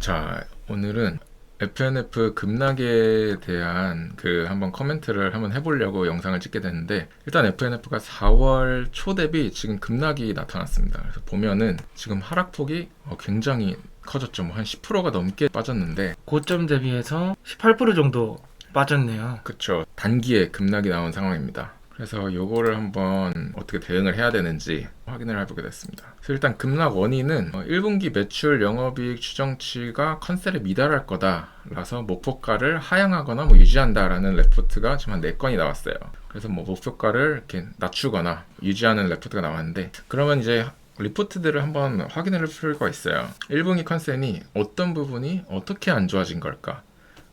자, 오늘은 FNF 급락에 대한 한번 커멘트를 한번 해보려고 영상을 찍게 됐는데, 일단 FNF가 4월 초 대비 지금 급락이 나타났습니다. 그래서 보면은 지금 하락폭이 굉장히 커졌죠. 뭐 한 10%가 넘게 빠졌는데, 고점 대비해서 18% 정도 빠졌네요. 그쵸. 단기에 급락이 나온 상황입니다. 그래서 요거를 한번 어떻게 대응을 해야 되는지 확인을 해보게 됐습니다. 그래서 일단 급락 원인은 1분기 매출 영업이익 추정치가 컨셉에 미달할 거다라서 목표가를 하향하거나 유지한다라는 레포트가 지금 한 4건이 나왔어요. 그래서 목표가를 이렇게 낮추거나 유지하는 레포트가 나왔는데, 그러면 이제 리포트들을 한번 확인을 할 필요가 있어요. 1분기 컨셉이 어떤 부분이 어떻게 안 좋아진 걸까?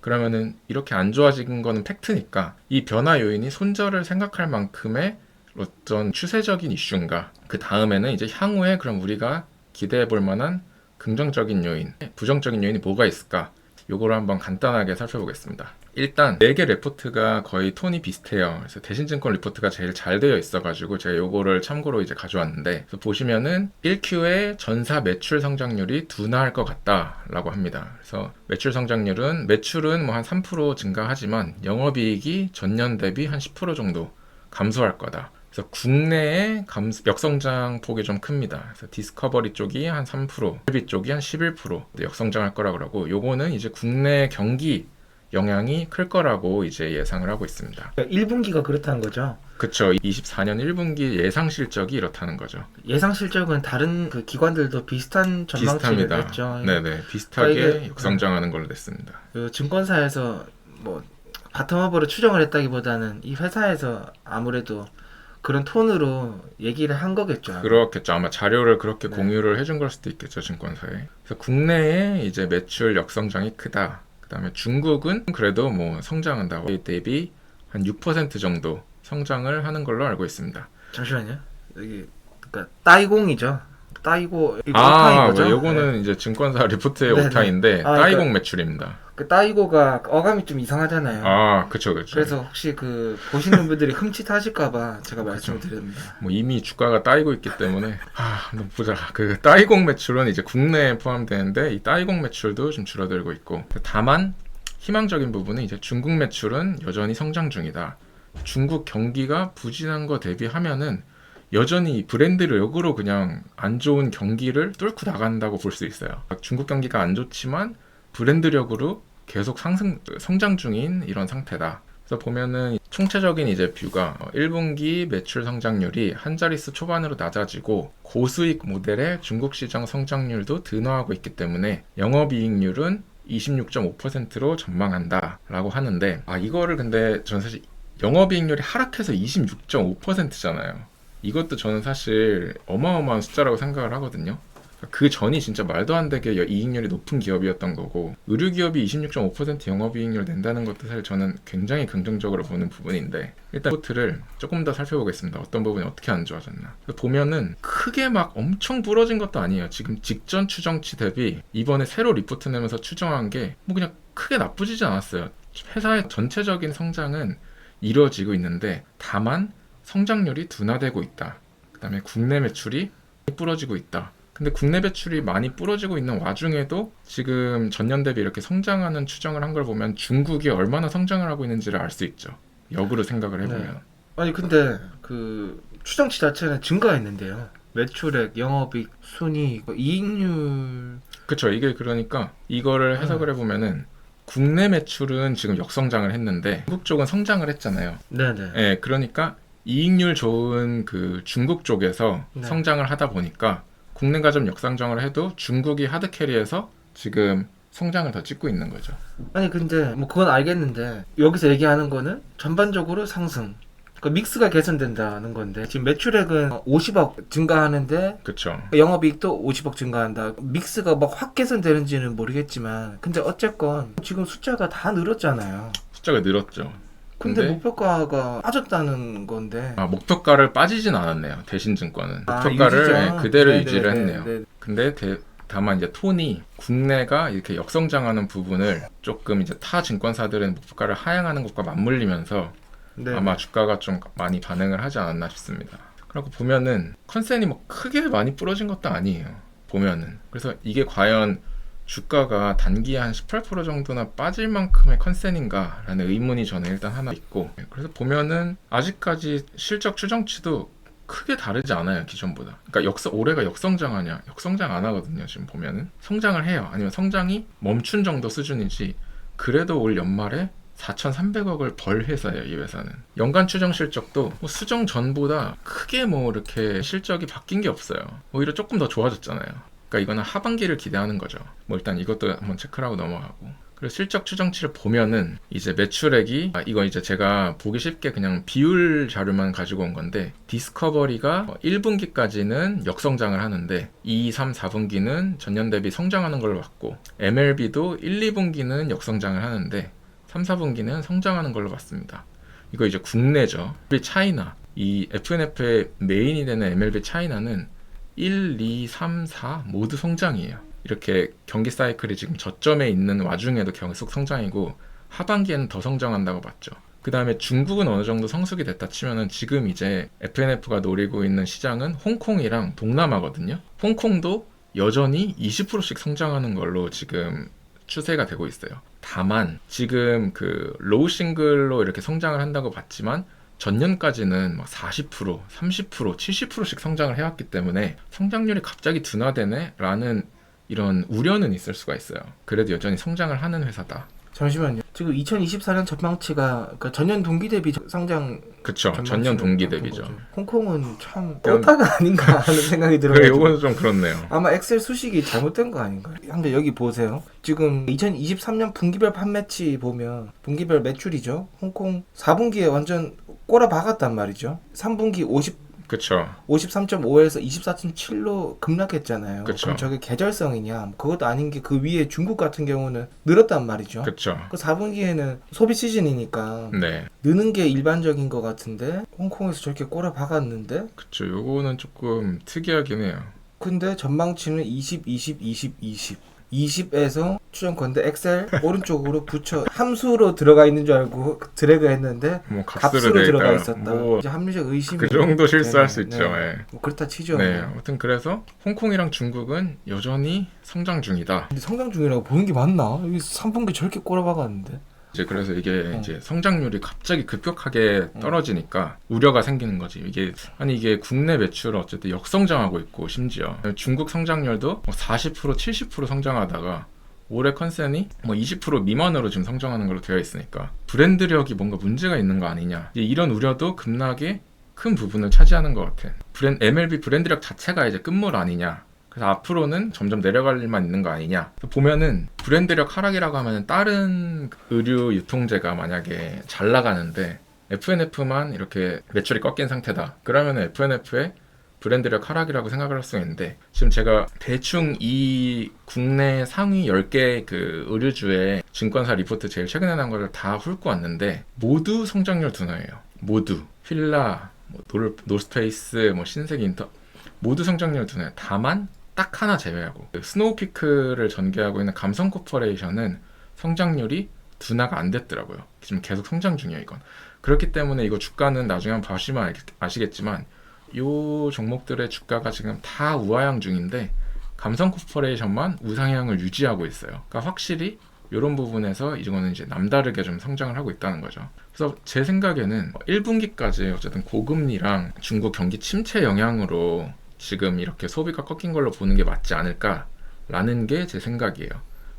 그러면은 이렇게 안 좋아진 거는 팩트니까 이 변화 요인이 손절을 생각할 만큼의 어떤 추세적인 이슈인가, 그 다음에는 이제 향후에 그럼 우리가 기대해 볼 만한 긍정적인 요인, 부정적인 요인이 뭐가 있을까, 요거를 한번 간단하게 살펴보겠습니다. 일단 4개 레포트가 거의 톤이 비슷해요. 그래서 대신증권 리포트가 제일 잘 되어 있어가지고 제가 요거를 참고로 이제 가져왔는데, 그래서 보시면은 1Q의 전사 매출 성장률이 둔화할 것 같다라고 합니다. 그래서 매출은 뭐 한 3% 증가하지만 영업이익이 전년 대비 한 10% 정도 감소할 거다. 그래서 국내의 역성장 폭이 좀 큽니다. 그래서 디스커버리 쪽이 한 3%, 설비 쪽이 한 11% 역성장할 거라고 그러고, 요거는 이제 국내 경기 영향이 클 거라고 이제 예상을 하고 있습니다. 1분기가 그렇다는 거죠. 그쵸. 24년 1분기 예상 실적이 이렇다는 거죠. 예상 실적은 다른 그 기관들도 비슷한 전망치를 비슷합니다. 냈죠. 네네. 비슷하게 그러니까 역성장하는 걸로 냈습니다. 그 증권사에서 뭐 바텀업으로 추정을 했다기보다는 이 회사에서 아무래도 그런 톤으로 얘기를 한 거겠죠. 그렇겠죠. 아마 자료를 그렇게 네. 공유를 해준 걸 수도 있겠죠, 증권사에. 그래서 국내에 이제 매출 역성장이 크다. 그다음에 중국은 그래도 뭐 성장한다. 대비 한 6% 정도 성장을 하는 걸로 알고 있습니다. 잠시만요. 여기 그러니까 따이공이죠. 따이고 이거 아, 오타인 거죠? 요거는 네. 이제 증권사 리포트의 네네. 오타인데 아, 따이공 그러니까 매출입니다. 그 따이고가 어감이 좀 이상하잖아요. 아, 그쵸. 그래서 혹시 그 보시는 분들이 흠칫하실까봐 제가 말씀을 드립니다. 뭐 이미 주가가 따이고 있기 때문에 한번 보자. 그 따이공 매출은 이제 국내에 포함되는데 이 따이공 매출도 좀 줄어들고 있고, 다만 희망적인 부분은 이제 중국 매출은 여전히 성장 중이다. 중국 경기가 부진한 거 대비하면은 여전히 브랜드를 역으로 그냥 안 좋은 경기를 뚫고 나간다고 볼 수 있어요. 중국 경기가 안 좋지만 브랜드력으로 계속 성장 중인 이런 상태다. 그래서 보면은 총체적인 이제 뷰가 1분기 매출 성장률이 한 자릿수 초반으로 낮아지고 고수익 모델의 중국 시장 성장률도 둔화하고 있기 때문에 영업이익률은 26.5%로 전망한다 라고 하는데, 이거를 근데 저는 사실 영업이익률이 하락해서 26.5%잖아요. 이것도 저는 사실 어마어마한 숫자라고 생각을 하거든요. 그 전이 진짜 말도 안 되게 이익률이 높은 기업이었던 거고, 의류기업이 26.5% 영업이익률 낸다는 것도 사실 저는 굉장히 긍정적으로 보는 부분인데, 일단 리포트를 조금 더 살펴보겠습니다. 어떤 부분이 어떻게 안 좋아졌나. 보면은 크게 막 엄청 부러진 것도 아니에요. 지금 직전 추정치 대비 이번에 새로 리포트 내면서 추정한 게 뭐 그냥 크게 나쁘지지 않았어요. 회사의 전체적인 성장은 이루어지고 있는데 다만 성장률이 둔화되고 있다. 그 다음에 국내 매출이 부러지고 있다. 근데 국내 매출이 많이 부러지고 있는 와중에도 지금 전년 대비 이렇게 성장하는 추정을 한 걸 보면 중국이 얼마나 성장을 하고 있는지를 알 수 있죠. 역으로 생각을 해보면. 네. 아니 근데 그 추정치 자체는 증가했는데요. 매출액, 영업이익, 순이익, 이익률. 그쵸. 이게 그러니까 이거를 해석을 해보면은 국내 매출은 지금 역성장을 했는데 중국 쪽은 성장을 했잖아요. 네네. 예, 그러니까 이익률 좋은 그 중국 쪽에서 네. 성장을 하다 보니까 국내가 좀 역성장을 해도 중국이 하드캐리해서 지금 성장을 더 찍고 있는 거죠. 아니 근데 뭐 그건 알겠는데 여기서 얘기하는 거는 전반적으로 상승. 그 믹스가 개선된다는 건데 지금 매출액은 50억 증가하는데 그쵸. 영업이익도 50억 증가한다. 믹스가 막 확 개선되는지는 모르겠지만 근데 어쨌건 지금 숫자가 다 늘었잖아요. 숫자가 늘었죠. 근데 근데 목표가가 빠졌다는 건데. 목표가를 빠지진 않았네요. 대신증권은 아, 목표가를 유지죠. 그대로 네네네. 유지를 했네요. 네. 근데 다만 이제 톤이 국내가 이렇게 역성장하는 부분을 조금 이제 타 증권사들은 목표가를 하향하는 것과 맞물리면서 네. 아마 주가가 좀 많이 반응을 하지 않았나 싶습니다. 그리고 보면은 컨센이 뭐 크게 많이 부러진 것도 아니에요. 보면은. 그래서 이게 과연 주가가 단기에 한 18% 정도나 빠질 만큼의 컨센인가라는 의문이 저는 일단 하나 있고, 그래서 보면은 아직까지 실적 추정치도 크게 다르지 않아요, 기존보다. 그러니까 올해가 역성장하냐? 역성장 안 하거든요, 지금 보면은. 성장을 해요. 아니면 성장이 멈춘 정도 수준이지, 그래도 올 연말에 4,300억을 벌 회사예요, 이 회사는. 연간 추정 실적도 뭐 수정 전보다 크게 뭐 이렇게 실적이 바뀐 게 없어요. 오히려 조금 더 좋아졌잖아요. 그러니까 이거는 하반기를 기대하는 거죠. 뭐 일단 이것도 한번 체크를 하고 넘어가고. 그리고 실적 추정치를 보면은 이제 매출액이, 이거 이제 제가 보기 쉽게 그냥 비율 자료만 가지고 온 건데, 디스커버리가 1분기까지는 역성장을 하는데 2, 3, 4분기는 전년 대비 성장하는 걸로 봤고, MLB도 1, 2분기는 역성장을 하는데 3, 4분기는 성장하는 걸로 봤습니다. 이거 이제 국내죠. MLB 차이나, 이 FNF의 메인이 되는 MLB 차이나는 1, 2, 3, 4 모두 성장이에요. 이렇게 경기 사이클이 지금 저점에 있는 와중에도 계속 성장이고, 하반기에는 더 성장한다고 봤죠. 그 다음에 중국은 어느 정도 성숙이 됐다 치면은 지금 이제 FNF가 노리고 있는 시장은 홍콩이랑 동남아거든요. 홍콩도 여전히 20%씩 성장하는 걸로 지금 추세가 되고 있어요. 다만 지금 그 로우 싱글로 이렇게 성장을 한다고 봤지만 전년까지는 막 40%, 30%, 70%씩 성장을 해왔기 때문에 성장률이 갑자기 둔화되네? 라는 이런 우려는 있을 수가 있어요. 그래도 여전히 성장을 하는 회사다. 잠시만요. 지금 2024년 전망치가 그러니까 전년 동기 대비 상장. 그쵸. 전년 동기 대비죠. 홍콩은 참 오타가 아닌가 하는 생각이 들어요. 그래, 요거는 좀 그렇네요. 아마 엑셀 수식이 잘못된 거 아닌가요? 근데 여기 보세요. 지금 2023년 분기별 판매치 보면 분기별 매출이죠. 홍콩 4분기에 완전 꼬라 박았단 말이죠. 3분기 그쵸. 53.5에서 24.7로 급락했잖아요. 그쵸. 그럼 저게 계절성이냐? 그것도 아닌 게 그 위에 중국 같은 경우는 늘었단 말이죠. 그쵸. 그 4분기에는 소비 시즌이니까 네. 느는 게 일반적인 것 같은데 홍콩에서 저렇게 꼬라 박았는데, 그쵸. 요거는 조금 특이하긴 해요. 근데 전망치는 20, 20, 20, 20. 20에서 추정컨대 엑셀 오른쪽으로 붙여 함수로 들어가 있는 줄 알고 드래그 했는데 뭐 값으로 들어가 있었다. 뭐 이제 합리적 의심이 그 정도 실수할 수 네. 있죠. 예. 뭐 그렇다 치죠. 네. 아무튼 그래서 홍콩이랑 중국은 여전히 성장 중이다. 근데 성장 중이라고 보는 게 맞나? 여기 3분기 저렇게 꼬라박았는데. 이제 그래서 이게 이제 성장률이 갑자기 급격하게 떨어지니까 우려가 생기는 거지. 이게 국내 매출은 어쨌든 역성장하고 있고, 심지어 중국 성장률도 40%, 70% 성장하다가 올해 컨센이 20% 미만으로 지금 성장하는 걸로 되어 있으니까 브랜드력이 뭔가 문제가 있는 거 아니냐. 이제 이런 우려도 급락에 큰 부분을 차지하는 것 같아. MLB 브랜드력 자체가 이제 끝물 아니냐. 그래서 앞으로는 점점 내려갈 일만 있는 거 아니냐. 보면은 브랜드력 하락이라고 하면 다른 의류 유통제가 만약에 잘 나가는데 FNF만 이렇게 매출이 꺾인 상태다. 그러면 FNF의 브랜드력 하락이라고 생각을 할 수 있는데, 지금 제가 대충 이 국내 상위 10개 그 의류주의 증권사 리포트 제일 최근에 나온 거를 다 훑고 왔는데 모두 성장률 둔화예요. 모두. 필라, 노스페이스, 신세계 인터 모두 성장률 둔화예요. 다만 딱 하나 제외하고 스노우피크를 전개하고 있는 감성 코퍼레이션은 성장률이 둔화가 안 됐더라고요. 지금 계속 성장 중이에요, 이건. 그렇기 때문에 이거 주가는 나중에 한번 보시면 아시겠지만 이 종목들의 주가가 지금 다 우하향 중인데 감성 코퍼레이션만 우상향을 유지하고 있어요. 그러니까 확실히 이런 부분에서 이거는 이제 남다르게 좀 성장을 하고 있다는 거죠. 그래서 제 생각에는 1분기까지 어쨌든 고금리랑 중국 경기 침체 영향으로 지금 이렇게 소비가 꺾인 걸로 보는 게 맞지 않을까라는 게 제 생각이에요.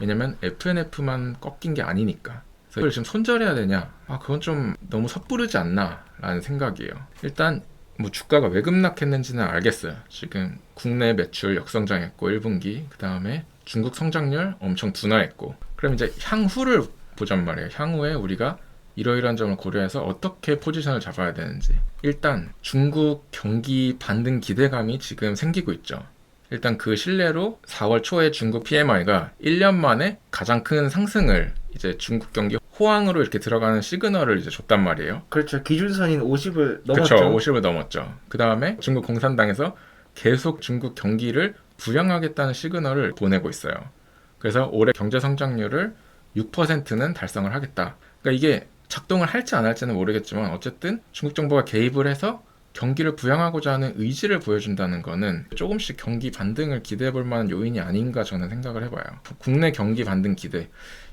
왜냐면 FNF만 꺾인 게 아니니까. 그래서 이걸 지금 손절해야 되냐? 그건 좀 너무 섣부르지 않나? 라는 생각이에요. 일단 뭐 주가가 왜 급락했는지는 알겠어요. 지금 국내 매출 역성장했고 1분기, 그 다음에 중국 성장률 엄청 둔화했고, 그럼 이제 향후를 보잔 말이에요. 향후에 우리가 이러이러한 점을 고려해서 어떻게 포지션을 잡아야 되는지. 일단 중국 경기 반등 기대감이 지금 생기고 있죠. 일단 그 신뢰로 4월 초에 중국 PMI가 1년 만에 가장 큰 상승을, 이제 중국 경기 호황으로 이렇게 들어가는 시그널을 이제 줬단 말이에요. 그렇죠. 기준선인 50을 넘었죠. 그렇죠. 50을 넘었죠. 그 다음에 중국 공산당에서 계속 중국 경기를 부양하겠다는 시그널을 보내고 있어요. 그래서 올해 경제 성장률을 6%는 달성을 하겠다. 그러니까 이게 작동을 할지 안 할지는 모르겠지만 어쨌든 중국 정부가 개입을 해서 경기를 부양하고자 하는 의지를 보여준다는 거는 조금씩 경기 반등을 기대해 볼 만한 요인이 아닌가 저는 생각을 해봐요. 국내 경기 반등 기대,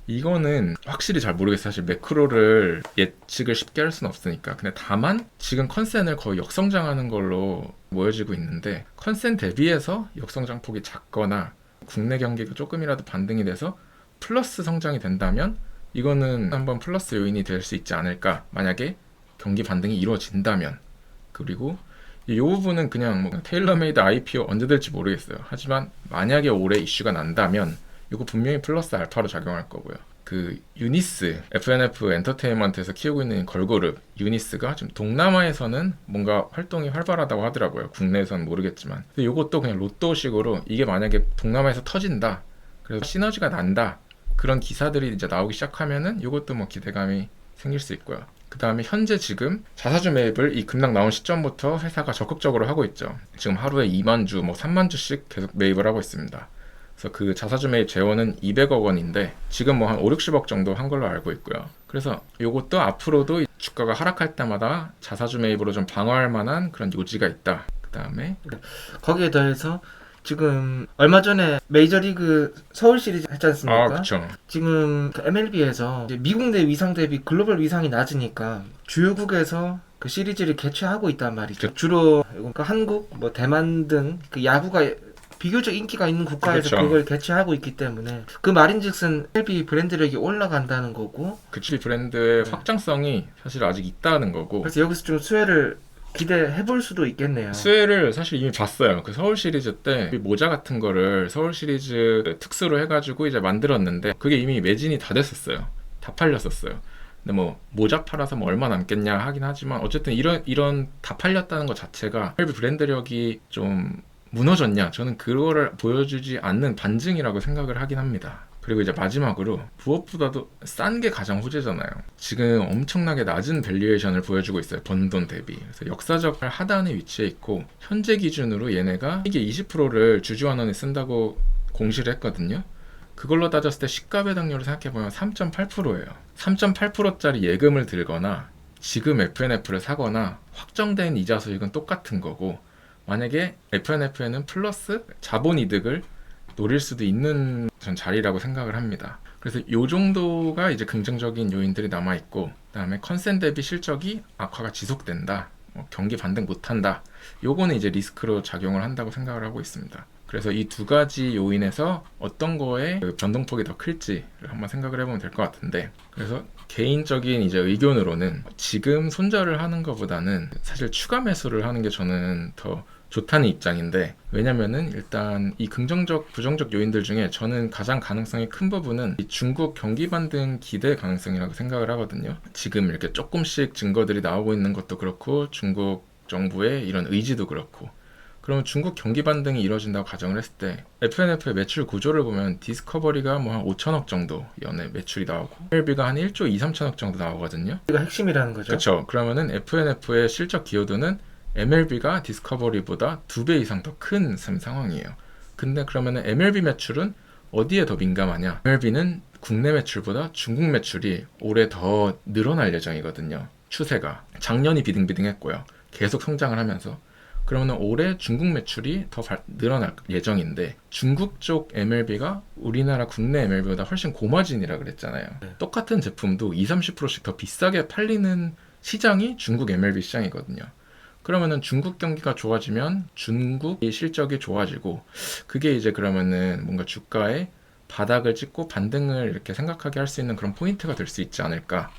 이거는 확실히 잘 모르겠어요. 사실 매크로를 예측을 쉽게 할 수는 없으니까. 근데 다만 지금 컨센을 거의 역성장하는 걸로 보여지고 있는데, 컨센 대비해서 역성장폭이 작거나 국내 경기가 조금이라도 반등이 돼서 플러스 성장이 된다면 이거는 한번 플러스 요인이 될 수 있지 않을까, 만약에 경기 반등이 이루어진다면. 그리고 이 부분은 그냥 뭐 테일러메이드 IPO 언제 될지 모르겠어요. 하지만 만약에 올해 이슈가 난다면 이거 분명히 플러스 알파로 작용할 거고요. 그 유니스, FNF 엔터테인먼트에서 키우고 있는 걸그룹 유니스가 지금 동남아에서는 뭔가 활동이 활발하다고 하더라고요. 국내에서는 모르겠지만. 근데 이것도 그냥 로또식으로 이게 만약에 동남아에서 터진다, 그래서 시너지가 난다, 그런 기사들이 이제 나오기 시작하면은 이것도 뭐 기대감이 생길 수 있고요. 그 다음에 현재 지금 자사주 매입을 이 급락 나온 시점부터 회사가 적극적으로 하고 있죠. 지금 하루에 2만 주, 뭐 3만 주씩 계속 매입을 하고 있습니다. 그래서 그 자사주 매입 재원은 200억 원인데 지금 뭐 한 5, 60억 정도 한 걸로 알고 있고요. 그래서 이것도 앞으로도 주가가 하락할 때마다 자사주 매입으로 좀 방어할 만한 그런 요지가 있다. 그 다음에 거기에 더해서 지금 얼마 전에 메이저리그 서울 시리즈 했지 않습니까? 그쵸. 지금 MLB에서 미국 내 위상 대비 글로벌 위상이 낮으니까 주요국에서 그 시리즈를 개최하고 있단 말이죠. 주로 그 한국, 뭐 대만 등 그 야구가 비교적 인기가 있는 국가에서 그렇죠. 그걸 개최하고 있기 때문에 그 말인즉슨 MLB 브랜드력이 올라간다는 거고, 그치, 브랜드의 확장성이 사실 아직 있다는 거고. 그래서 여기서 좀 수혜를 기대해 볼 수도 있겠네요. 수혜를 사실 이미 봤어요. 그 서울 시리즈 때 모자 같은 거를 서울 시리즈 특수로 해가지고 이제 만들었는데 그게 이미 매진이 다 됐었어요. 다 팔렸었어요. 근데 뭐 모자 팔아서 뭐 얼마 남겠냐 하긴 하지만 어쨌든 이런 다 팔렸다는 것 자체가 MLB 브랜드력이 좀 무너졌냐, 저는 그거를 보여주지 않는 반증이라고 생각을 하긴 합니다. 그리고 이제 마지막으로 무엇보다도 싼 게 가장 호재잖아요. 지금 엄청나게 낮은 밸류에이션을 보여주고 있어요. 번 돈 대비. 그래서 역사적 하단에 위치해 있고 현재 기준으로 얘네가 이게 20%를 주주환원에 쓴다고 공시를 했거든요. 그걸로 따졌을 때 시가 배당률을 생각해보면 3.8%예요. 3.8%짜리 예금을 들거나 지금 FNF를 사거나 확정된 이자 수익은 똑같은 거고, 만약에 FNF에는 플러스 자본 이득을 노릴 수도 있는 전 자리라고 생각을 합니다. 그래서 이 정도가 이제 긍정적인 요인들이 남아있고, 그 다음에 컨센 대비 실적이 악화가 지속된다, 경기 반등 못한다, 요거는 이제 리스크로 작용을 한다고 생각을 하고 있습니다. 그래서 이 두 가지 요인에서 어떤 거에 그 변동폭이 더 클지를 한번 생각을 해보면 될 것 같은데, 그래서 개인적인 이제 의견으로는 지금 손절을 하는 것보다는 사실 추가 매수를 하는 게 저는 더 좋다는 입장인데, 왜냐면은 일단 이 긍정적 부정적 요인들 중에 저는 가장 가능성이 큰 부분은 이 중국 경기 반등 기대 가능성이라고 생각을 하거든요. 지금 이렇게 조금씩 증거들이 나오고 있는 것도 그렇고 중국 정부의 이런 의지도 그렇고, 그러면 중국 경기 반등이 이루어진다고 가정을 했을 때 FNF의 매출 구조를 보면 디스커버리가 뭐 한 5천억 정도 연에 매출이 나오고 MLB가 한 1조 2, 3천억 정도 나오거든요. 이거 핵심이라는 거죠. 그렇죠. 그러면은 FNF의 실적 기여도는 MLB가 디스커버리보다 2배 이상 더 큰 상황이에요. 근데 그러면은 MLB 매출은 어디에 더 민감하냐? MLB는 국내 매출보다 중국 매출이 올해 더 늘어날 예정이거든요. 추세가 작년이 비등비등했고요. 계속 성장을 하면서. 그러면 올해 중국 매출이 더 늘어날 예정인데, 중국 쪽 MLB가 우리나라 국내 MLB보다 훨씬 고마진이라 그랬잖아요. 똑같은 제품도 20-30%씩 더 비싸게 팔리는 시장이 중국 MLB 시장이거든요. 그러면은 중국 경기가 좋아지면 중국의 실적이 좋아지고, 그게 이제 그러면은 뭔가 주가에 바닥을 찍고 반등을 이렇게 생각하게 할 수 있는 그런 포인트가 될 수 있지 않을까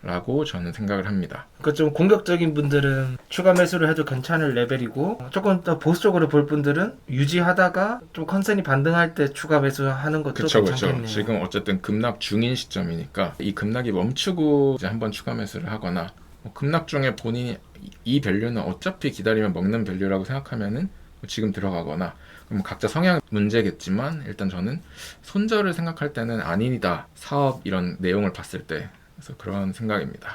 라고 저는 생각을 합니다. 그러니까 좀 공격적인 분들은 추가 매수를 해도 괜찮을 레벨이고, 조금 더 보수적으로 볼 분들은 유지하다가 좀 컨센이 반등할 때 추가 매수하는 것도 괜찮겠네요. 지금 어쨌든 급락 중인 시점이니까 이 급락이 멈추고 이제 한번 추가 매수를 하거나, 급락 중에 본인이 이 밸류는 어차피 기다리면 먹는 밸류라고 생각하면은 지금 들어가거나, 그럼 각자 성향 문제겠지만 일단 저는 손절을 생각할 때는 아니다, 사업 이런 내용을 봤을 때. 그래서 그런 생각입니다.